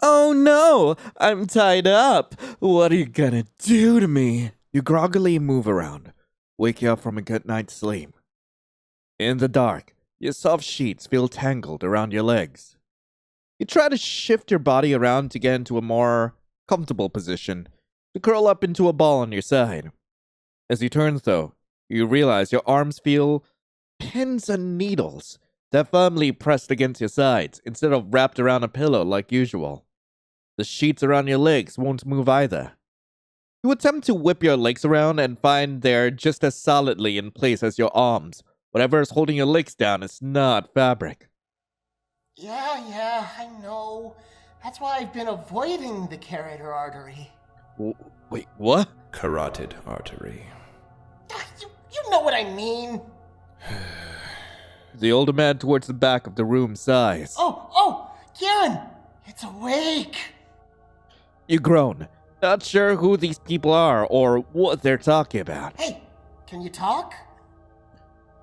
Oh no, I'm tied up. What are you gonna do to me? You groggily move around, waking up from a good night's sleep. In the dark, your soft sheets feel tangled around your legs. You try to shift your body around to get into a more comfortable position, to curl up into a ball on your side. As you turn, though, you realize your arms feel pins and needles that firmly pressed against your sides instead of wrapped around a pillow like usual. The sheets around your legs won't move either. You attempt to whip your legs around and find they're just as solidly in place as your arms. Whatever is holding your legs down is not fabric. Yeah, I know. That's why I've been avoiding the carotid artery. Wait, what? Carotid artery. You know what I mean. The older man towards the back of the room sighs. Oh, Kieran! It's awake! You groan, not sure who these people are or what they're talking about. Hey, can you talk?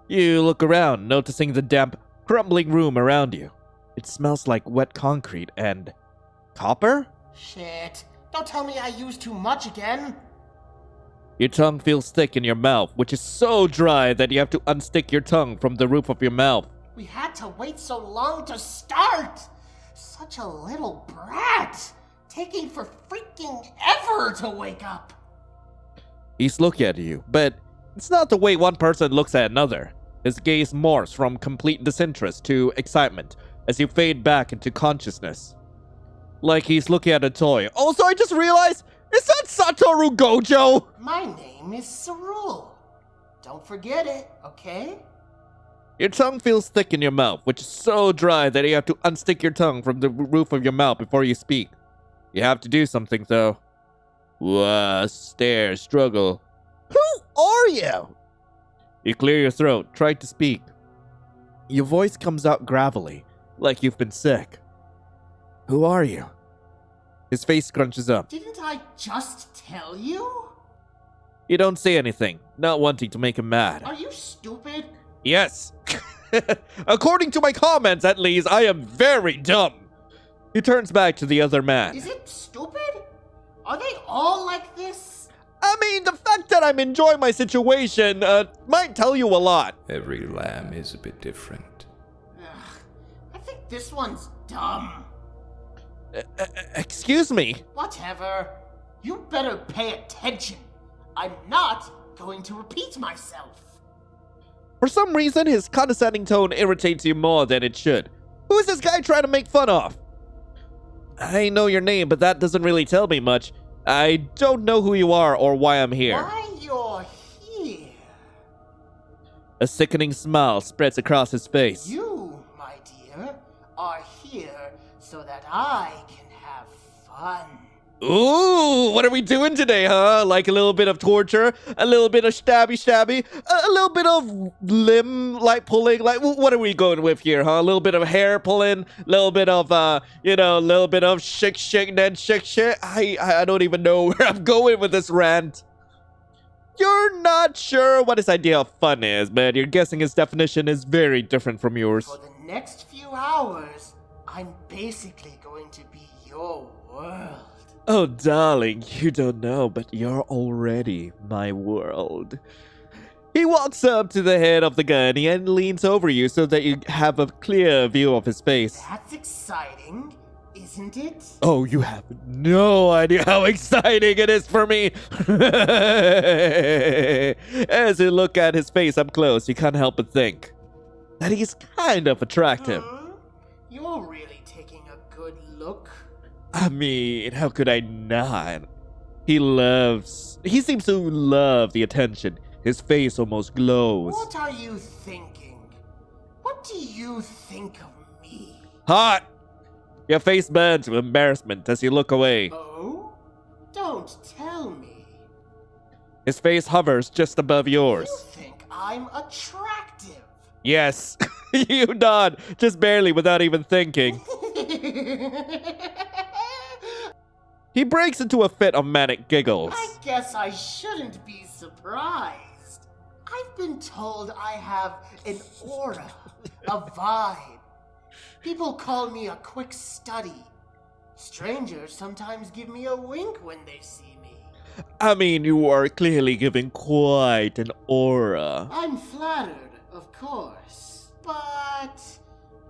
You look around, noticing the damp, crumbling room around you. It smells like wet concrete and copper? Shit, don't tell me I used too much again. Your tongue feels thick in your mouth, which is so dry that you have to unstick your tongue from the roof of your mouth. We had to wait so long to start! Such a little brat! Taking for freaking ever to wake up! He's looking at you, but it's not the way one person looks at another. His gaze morphs from complete disinterest to excitement as you fade back into consciousness. Like he's looking at a toy. Also, I just realized, is that Satoru Gojo? My name is Sarul. Don't forget it, okay? Your tongue feels thick in your mouth, which is so dry that you have to unstick your tongue from the roof of your mouth before you speak. You have to do something, though. Stare, struggle. Who are you? You clear your throat, try to speak. Your voice comes out gravelly, like you've been sick. Who are you? His face scrunches up. Didn't I just tell you? You don't say anything, not wanting to make him mad. Are you stupid? Yes. According to my comments, at least, I am very dumb. He turns back to the other man. Is it stupid? Are they all like this? I mean, the fact that I'm enjoying my situation might tell you a lot. Every lamb is a bit different. Ugh, I think this one's dumb. Excuse me? Whatever. You better pay attention. I'm not going to repeat myself. For some reason, his condescending tone irritates you more than it should. Who is this guy trying to make fun of? I know your name, but that doesn't really tell me much. I don't know who you are or why I'm here. Why you're here? A sickening smile spreads across his face. You, my dear, are here so that I can have fun. Ooh, what are we doing today, huh? Like a little bit of torture, a little bit of stabby, a little bit of limb, like, pulling, like, what are we going with here, huh? A little bit of hair pulling, a little bit of, a little bit of shake, then shake. I don't even know where I'm going with this rant. You're not sure what his idea of fun is, but you're guessing his definition is very different from yours. For the next few hours, I'm basically going to be your world. Oh, darling, you don't know, but you're already my world. He walks up to the head of the gurney and leans over you so that you have a clear view of his face. That's exciting, isn't it? Oh, you have no idea how exciting it is for me. As you look at his face up close, you can't help but think that he's kind of attractive. You're really taking a good look. I mean, how could I not? He seems to love the attention. His face almost glows. What are you thinking? What do you think of me? Hot! Your face burns with embarrassment as you look away. Oh? Don't tell me. His face hovers just above yours. You think I'm attractive? Yes. You nod, just barely without even thinking. He breaks into a fit of manic giggles. I guess I shouldn't be surprised. I've been told I have an aura, a vibe. People call me a quick study. Strangers sometimes give me a wink when they see me. I mean, you are clearly giving quite an aura. I'm flattered, of course, but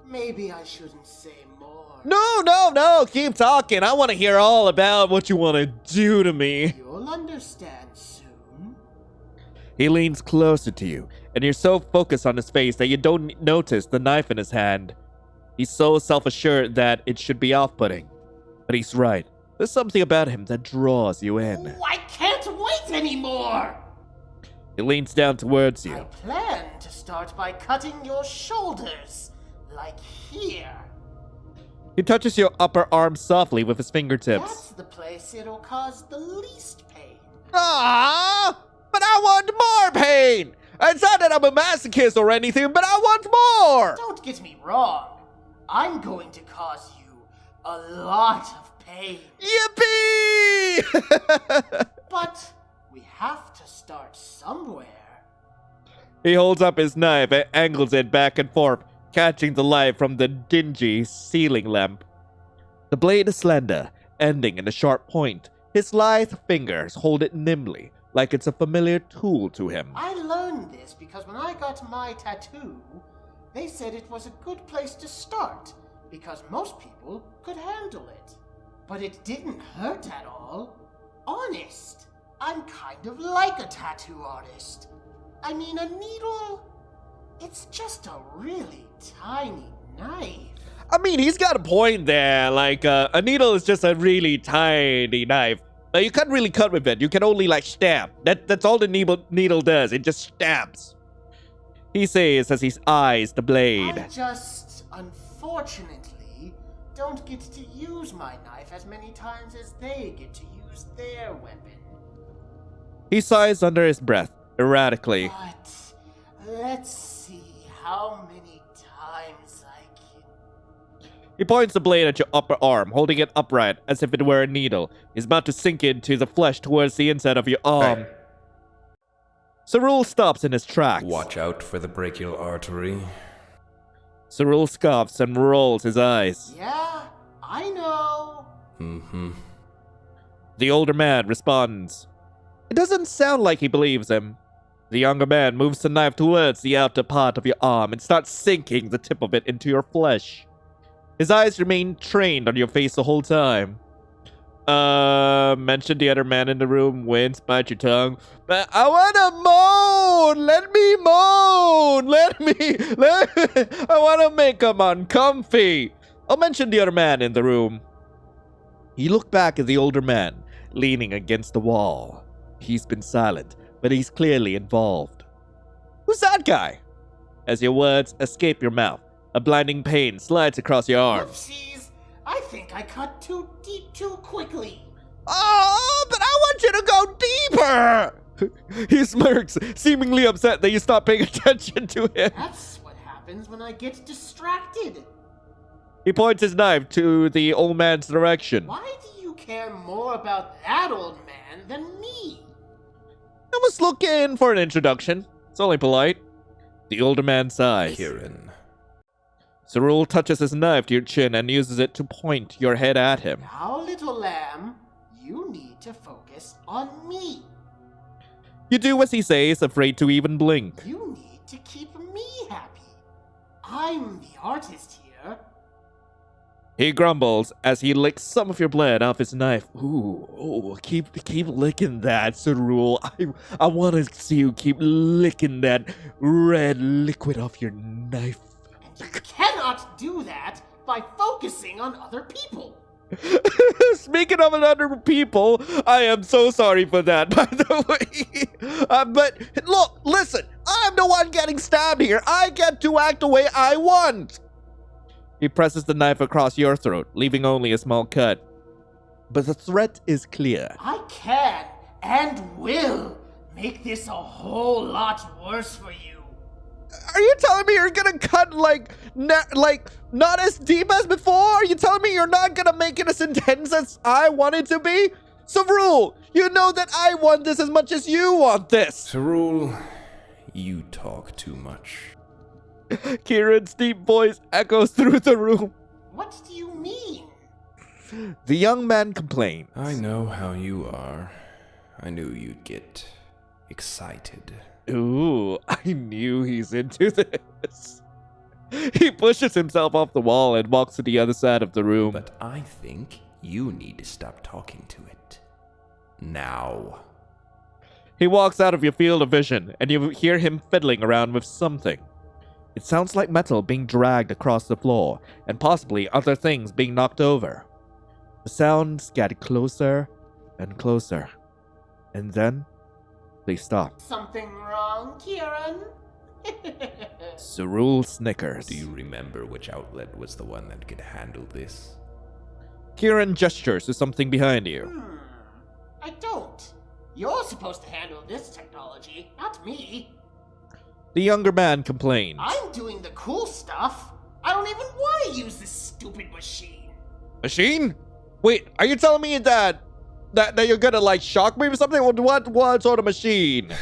maybe I shouldn't say more. No, keep talking. I want to hear all about what you want to do to me. You'll understand soon. He leans closer to you, and you're so focused on his face that you don't notice the knife in his hand. He's so self-assured that it should be off-putting. But he's right. There's something about him that draws you in. Oh, I can't wait anymore! He leans down towards I you. plan to start by cutting your shoulders, like here. He touches your upper arm softly with his fingertips. That's the place it'll cause the least pain. Ah! But I want more pain! It's not that I'm a masochist or anything, but I want more! Don't get me wrong. I'm going to cause you a lot of pain. Yippee! But we have to start somewhere. He holds up his knife and angles it back and forth, catching the light from the dingy ceiling lamp. The blade is slender, ending in a sharp point. His lithe fingers hold it nimbly, like it's a familiar tool to him. I learned this because when I got my tattoo, they said it was a good place to start because most people could handle it. But it didn't hurt at all. Honest, I'm kind of like a tattoo artist. I mean, a needle, it's just a really tiny knife. I mean, he's got a point there. Like, a needle is just a really tiny knife. You can't really cut with it. You can only, like, stab. That's all the needle does. It just stabs. He says as he eyes the blade. I just, unfortunately, don't get to use my knife as many times as they get to use their weapon. He sighs under his breath, erratically. But let's see how many times I can. He points the blade at your upper arm, holding it upright as if it were a needle. He's about to sink into the flesh towards the inside of your arm. Hey. Cyril stops in his tracks. Watch out for the brachial artery. Cyril scoffs and rolls his eyes. Yeah, I know. Mm-hmm. The older man responds. It doesn't sound like he believes him. The younger man moves the knife towards the outer part of your arm and starts sinking the tip of it into your flesh. His eyes remain trained on your face the whole time. Mention the other man in the room, wince, bite your tongue. But I wanna moan! Let me moan! I wanna make him uncomfy! I'll mention the other man in the room. You look back at the older man, leaning against the wall. He's been silent, but he's clearly involved. Who's that guy? As your words escape your mouth, a blinding pain slides across your arm. Oopsies, I think I cut too deep too quickly. Oh, but I want you to go deeper! He smirks, seemingly upset that you stop paying attention to him. That's what happens when I get distracted. He points his knife to the old man's direction. Why do you care more about that old man than me? I was looking for an introduction. It's only polite. The older man sighs. Kieran. Cyril touches his knife to your chin and uses it to point your head at him. Now, little lamb, you need to focus on me. You do as he says, afraid to even blink. You need to keep me happy. I'm the artist here. He grumbles as he licks some of your blood off his knife. Ooh, keep licking that, Cyril. I want to see you keep licking that red liquid off your knife. And you cannot do that by focusing on other people. Speaking of other people, I am so sorry for that, by the way. But look, listen, I'm the one getting stabbed here. I get to act the way I want. He presses the knife across your throat, leaving only a small cut. But the threat is clear. I can and will make this a whole lot worse for you. Are you telling me you're gonna cut not as deep as before? Are you telling me you're not gonna make it as intense as I want it to be? Savrul, you know that I want this as much as you want this. Cyril, you talk too much. Kieran's deep voice echoes through the room. What do you mean? The young man complains. I know how you are. I knew you'd get excited. Ooh, I knew he's into this. He pushes himself off the wall and walks to the other side of the room. But I think you need to stop talking to it. Now. He walks out of your field of vision, and you hear him fiddling around with something. It sounds like metal being dragged across the floor, and possibly other things being knocked over. The sounds get closer and closer, and then they stop. Something wrong, Kieran? Cerule snickers. Do you remember which outlet was the one that could handle this? Kieran gestures to something behind you. I don't. You're supposed to handle this technology, not me. The younger man complains. I'm doing the cool stuff. I don't even want to use this stupid machine. Machine? Wait, are you telling me that you're gonna like shock me or something? What sort of machine?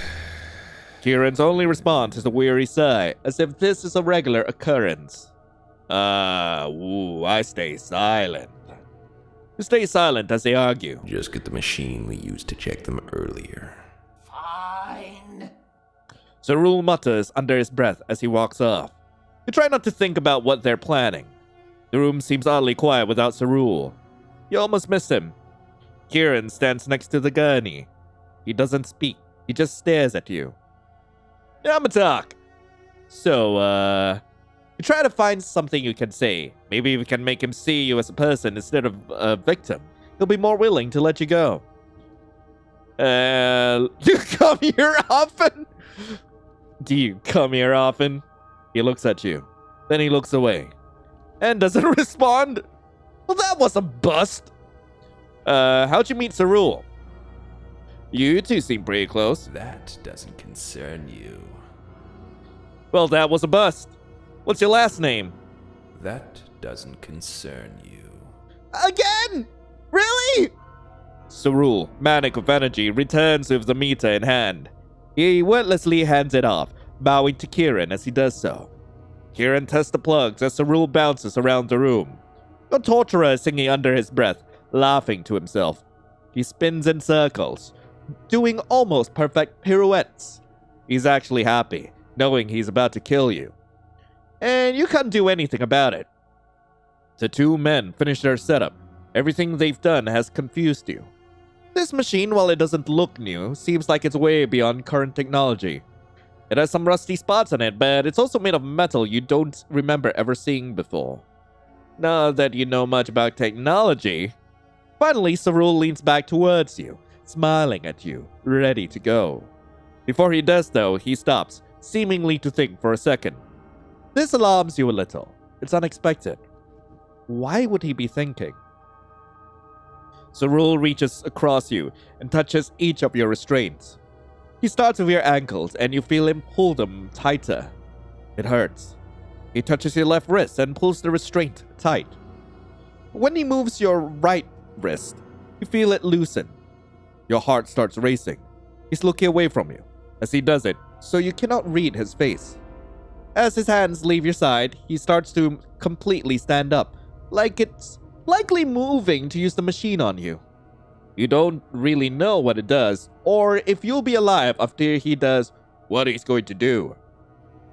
Kieran's only response is a weary sigh, as if this is a regular occurrence. I stay silent. You stay silent as they argue. Just get the machine we used to check them earlier. Fine. Cerule mutters under his breath as he walks off. You try not to think about what they're planning. The room seems oddly quiet without Cerule. You almost miss him. Kieran stands next to the gurney. He doesn't speak. He just stares at you. Yamatak! So, you try to find something you can say. Maybe you can make him see you as a person instead of a victim. He'll be more willing to let you go. You come here often? Do you come here often? He looks at you. Then he looks away. And doesn't respond? Well, that was a bust. How'd you meet Cerule? You two seem pretty close. That doesn't concern you. Well, that was a bust. What's your last name? That doesn't concern you. Again? Really? Cerule, manic with energy, returns with the meter in hand. He wordlessly hands it off, bowing to Kieran as he does so. Kieran tests the plugs as Cerule bounces around the room. Your torturer is singing under his breath, laughing to himself. He spins in circles, doing almost perfect pirouettes. He's actually happy, knowing he's about to kill you. And you can't do anything about it. The two men finish their setup. Everything they've done has confused you. This machine, while it doesn't look new, seems like it's way beyond current technology. It has some rusty spots on it, but it's also made of metal you don't remember ever seeing before. Now that you know much about technology, finally Cerule leans back towards you, smiling at you, ready to go. Before he does though, he stops, seemingly to think for a second. This alarms you a little. It's unexpected. Why would he be thinking? Cerule reaches across you and touches each of your restraints. He starts with your ankles and you feel him pull them tighter. It hurts. He touches your left wrist and pulls the restraint tight. When he moves your right wrist, you feel it loosen. Your heart starts racing. He's looking away from you as he does it, so you cannot read his face. As his hands leave your side, he starts to completely stand up, like it's likely moving to use the machine on you. You don't really know what it does, or if you'll be alive after he does what he's going to do.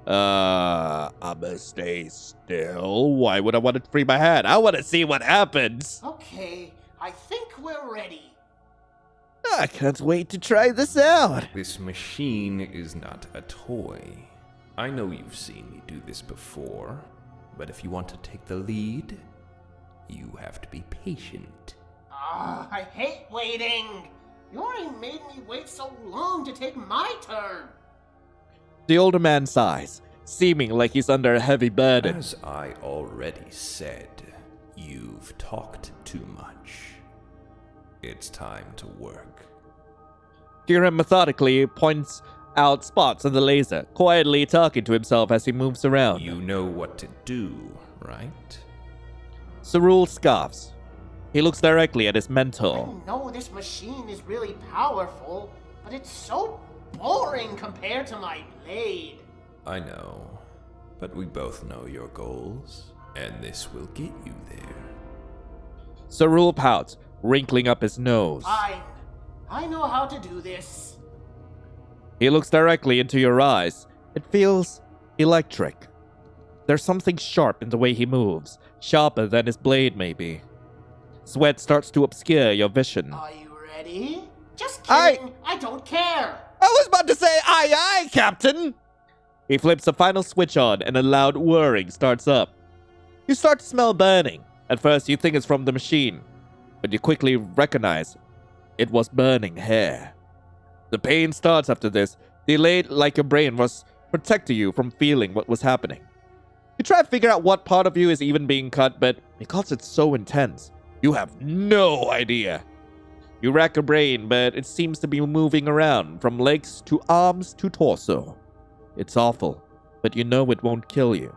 I'ma stay still. Why would I want to free my hand? I want to see what happens. Okay, I think we're ready. I can't wait to try this out. This machine is not a toy. I know you've seen me do this before, but if you want to take the lead, you have to be patient. I hate waiting. You already made me wait so long to take my turn. The older man sighs, seeming like he's under a heavy burden. As I already said, you've talked too much. It's time to work. Kieran methodically points out spots on the laser, quietly talking to himself as he moves around. You know what to do, right? Cerule scoffs. He looks directly at his I mentor. know this machine is really powerful, but it's so boring compared to my blade. I know, but we both know your goals, and this will get you there. Sarul pouts, wrinkling up his nose. Fine. I know how to do this. He looks directly into your eyes. It feels electric. There's something sharp in the way he moves, sharper than his blade maybe. Sweat starts to obscure your vision. Are you ready? Just kidding. I don't care. I was about to say aye aye, Captain! He flips the final switch on and a loud whirring starts up. You start to smell burning. At first you think it's from the machine, but you quickly recognize it was burning hair. The pain starts after this, delayed like your brain was protecting you from feeling what was happening. You try to figure out what part of you is even being cut, but because it's so intense, you have no idea. You rack your brain, but it seems to be moving around from legs to arms to torso. It's awful, but you know it won't kill you.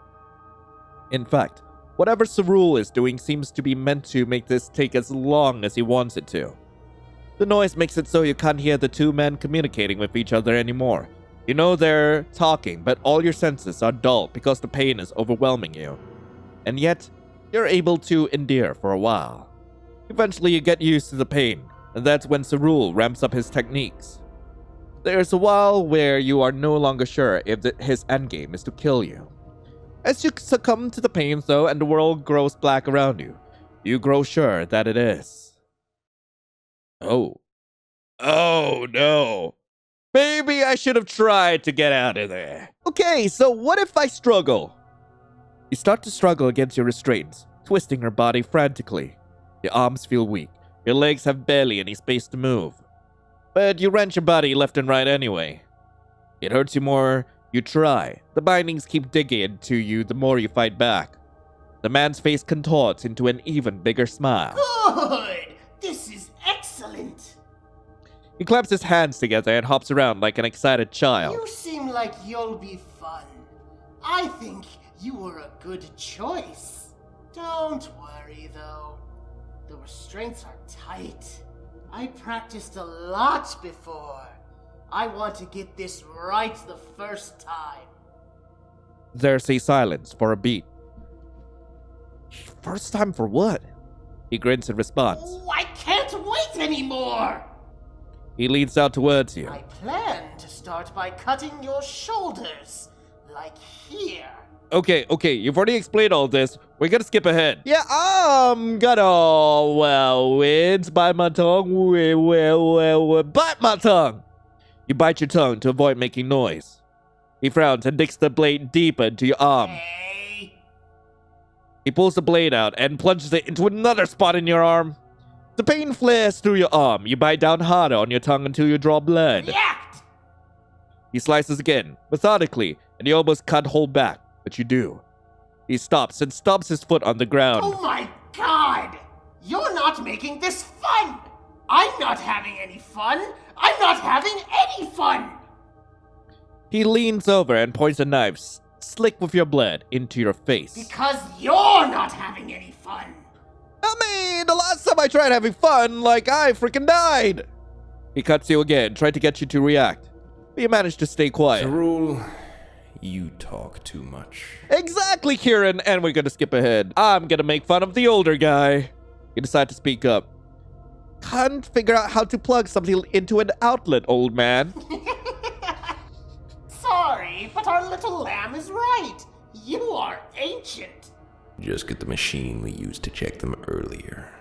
In fact, whatever Sarul is doing seems to be meant to make this take as long as he wants it to. The noise makes it so you can't hear the two men communicating with each other anymore. You know they're talking, but all your senses are dull because the pain is overwhelming you. And yet, you're able to endure for a while. Eventually you get used to the pain, and that's when Sarul ramps up his techniques. There's a while where you are no longer sure if his endgame is to kill you. As you succumb to the pain though, and the world grows black around you, you grow sure that it is. Oh no. Maybe I should have tried to get out of there. Okay, so what if I struggle? You start to struggle against your restraints, twisting your body frantically. Your arms feel weak. Your legs have barely any space to move. But you wrench your body left and right anyway. It hurts you more you try. The bindings keep digging into you the more you fight back. The man's face contorts into an even bigger smile. Good! This is excellent! He claps his hands together and hops around like an excited child. You seem like you'll be fun. I think you were a good choice. Don't worry, though. The restraints are tight. I practiced a lot before. I want to get this right the first time. There's a silence for a beat. First time for what? He grins in response. Oh, I can't wait anymore! He leans out towards you. I plan to start by cutting your shoulders. Like here. Okay, you've already explained all this. We're gonna skip ahead. Yeah, it's bite my tongue. Bite my tongue! You bite your tongue to avoid making noise. He frowns and digs the blade deeper into your arm. Hey. He pulls the blade out and plunges it into another spot in your arm. The pain flares through your arm. You bite down harder on your tongue until you draw blood. React! He slices again, methodically, and you almost can't hold back, but you do. He stops and stomps his foot on the ground. Oh my god! You're not making this fun! I'm not having any fun! I'm not having any fun! He leans over and points a knife, slick with your blood, into your face. Because you're not having any fun! I mean, the last time I tried having fun, I freaking died! He cuts you again, trying to get you to react. But you manage to stay quiet. Sarul, you talk too much. Exactly, Kieran, and we're gonna skip ahead. I'm gonna make fun of the older guy. You decide to speak up. Can't figure out how to plug something into an outlet, old man. Sorry, but our little lamb is right. You are ancient. Just get the machine we used to check them earlier.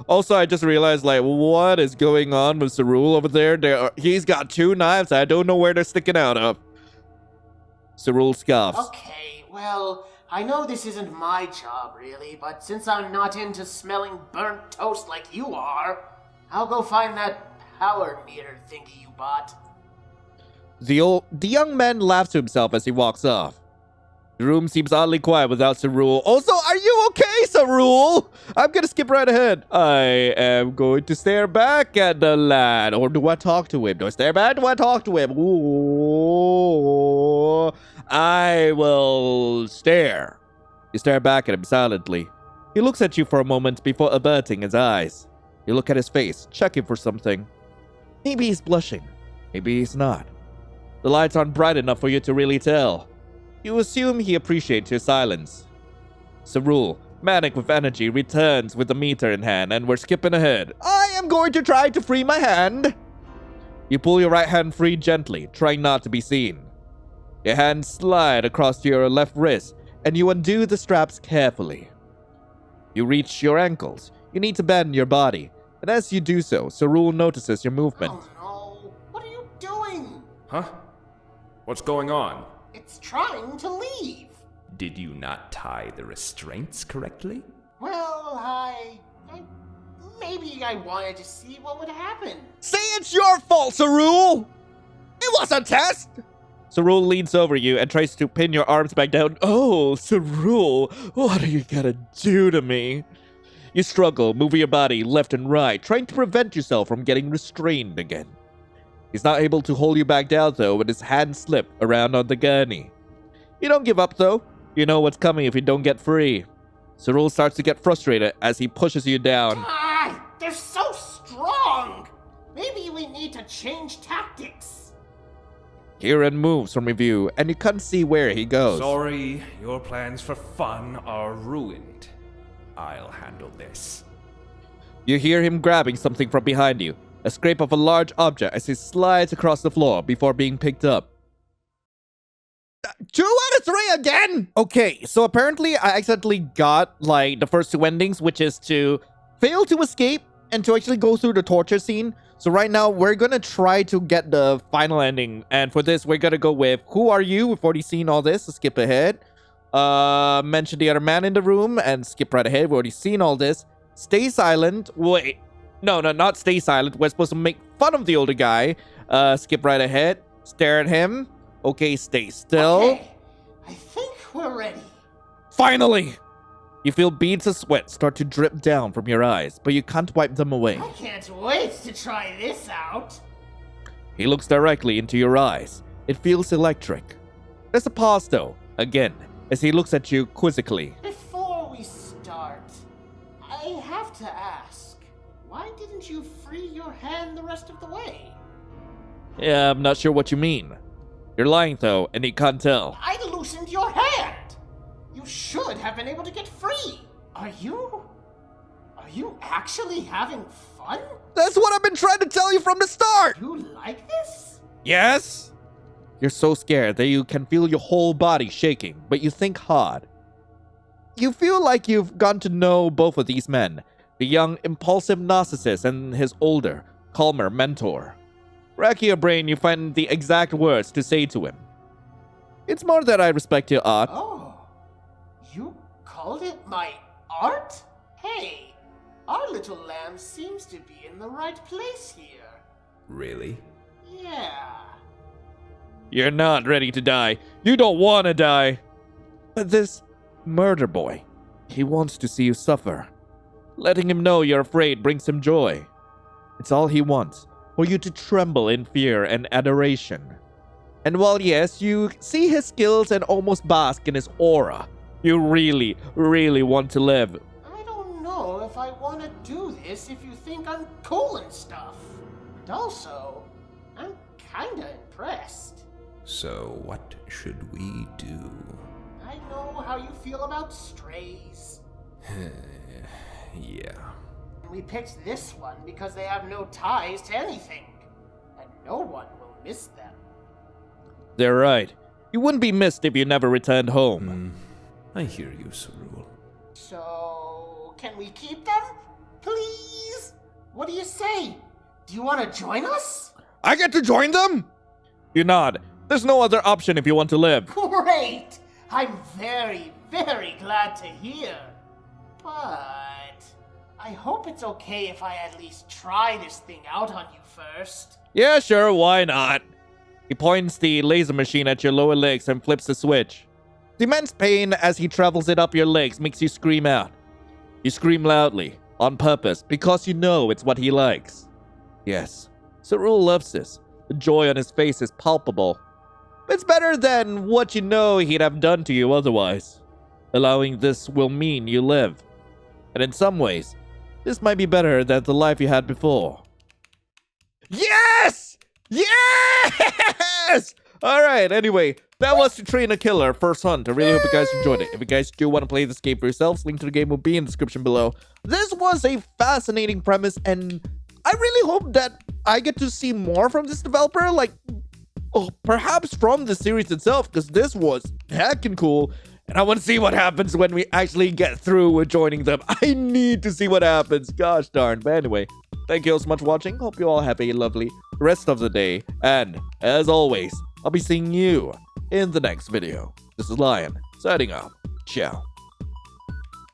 Also, I just realized, what is going on with Sarul over there? He's got two knives. I don't know where they're sticking out of. Sarul scoffs. Okay, well, I know this isn't my job, really, but since I'm not into smelling burnt toast like you are, I'll go find that power meter thingy you bought. The young man laughs to himself as he walks off. The room seems oddly quiet without Sarul. Also, are you okay, Sarul? I'm gonna skip right ahead. I am going to stare back at the lad. Or do I talk to him? Do I stare back? Do I talk to him? Ooh, I will stare. You stare back at him silently. He looks at you for a moment before averting his eyes. You look at his face, checking for something. Maybe he's blushing. Maybe he's not. The lights aren't bright enough for you to really tell. You assume he appreciates your silence. Sarul, Manic with energy returns with the meter in hand, and we're skipping ahead. I am going to try to free my hand. You pull your right hand free gently, trying not to be seen. Your hands slide across your left wrist, and you undo the straps carefully. You reach your ankles. You need to bend your body, and as you do so, Sarul notices your movement. Oh no, what are you doing? Huh? What's going on? It's trying to leave. Did you not tie the restraints correctly? Well, maybe I wanted to see what would happen. Say it's your fault, Sarul! It was a test! Sarul leans over you and tries to pin your arms back down. Oh, Sarul, what are you gonna do to me? You struggle, moving your body left and right, trying to prevent yourself from getting restrained again. He's not able to hold you back down, though, with his hand slip around on the gurney. You don't give up, though. You know what's coming if you don't get free. Sarul starts to get frustrated as he pushes you down. Ah, they're so strong! Maybe we need to change tactics. Kieran moves from review, and you can't see where he goes. Sorry, your plans for fun are ruined. I'll handle this. You hear him grabbing something from behind you, a scrape of a large object as he slides across the floor before being picked up. 2 out of 3 again! Okay, so apparently I accidentally got, the first 2 endings, which is to fail to escape and to actually go through the torture scene. So right now, we're gonna try to get the final ending. And for this, we're gonna go with, who are you? We've already seen all this, so skip ahead. Mention the other man in the room and skip right ahead. We've already seen all this. Stay silent. Wait. No, not stay silent. We're supposed to make fun of the older guy. Skip right ahead. Stare at him. Okay, stay still. Okay, I think we're ready. Finally! You feel beads of sweat start to drip down from your eyes, but you can't wipe them away. I can't wait to try this out. He looks directly into your eyes. It feels electric. There's a pause, though, again, as he looks at you quizzically. Before we start, I have to ask, why didn't you free your hand the rest of the way? Yeah, I'm not sure what you mean. You're lying, though, and he can't tell. I loosened your hand. You should have been able to get free. Are you actually having fun? That's what I've been trying to tell you from the start! You like this? Yes? You're so scared that you can feel your whole body shaking, but you think hard. You feel like you've gotten to know both of these men, the young, impulsive narcissist and his older, calmer mentor. Racking your brain, you find the exact words to say to him. It's more that I respect your art. Oh, you called it my art? Hey, our little lamb seems to be in the right place here. Really? Yeah. You're not ready to die. You don't want to die. But this murder boy, he wants to see you suffer. Letting him know you're afraid brings him joy. It's all he wants, for you to tremble in fear and adoration. And while yes, you see his skills and almost bask in his aura, you really, really want to live. I don't know if I want to do this if you think I'm cool and stuff. And also, I'm kinda impressed. So what should we do? I know how you feel about strays. Yeah. And we picked this one because they have no ties to anything. And no one will miss them. They're right. You wouldn't be missed if you never returned home. I hear you, Sarul. So, can we keep them? Please? What do you say? Do you want to join us? I get to join them? You nod. There's no other option if you want to live. Great! I'm very, very glad to hear. But I hope it's okay if I at least try this thing out on you first. Yeah, sure, why not? He points the laser machine at your lower legs and flips the switch. The immense pain as he travels it up your legs makes you scream out. You scream loudly, on purpose, because you know it's what he likes. Yes, Sarul loves this. The joy on his face is palpable. It's better than what you know he'd have done to you otherwise. Allowing this will mean you live. And in some ways, this might be better than the life you had before. Yes! Yes! Alright, anyway, that was To Train a Killer First Hunt. I really hope you guys enjoyed it. If you guys do want to play this game for yourselves, link to the game will be in the description below. This was a fascinating premise, and I really hope that I get to see more from this developer, like, perhaps from the series itself, because this was heckin' cool, and I want to see what happens when we actually get through with joining them. I need to see what happens, gosh darn. But anyway, thank you all so much for watching. Hope you all have a lovely rest of the day, and as always, I'll be seeing you in the next video. This is Lion, signing off. Ciao.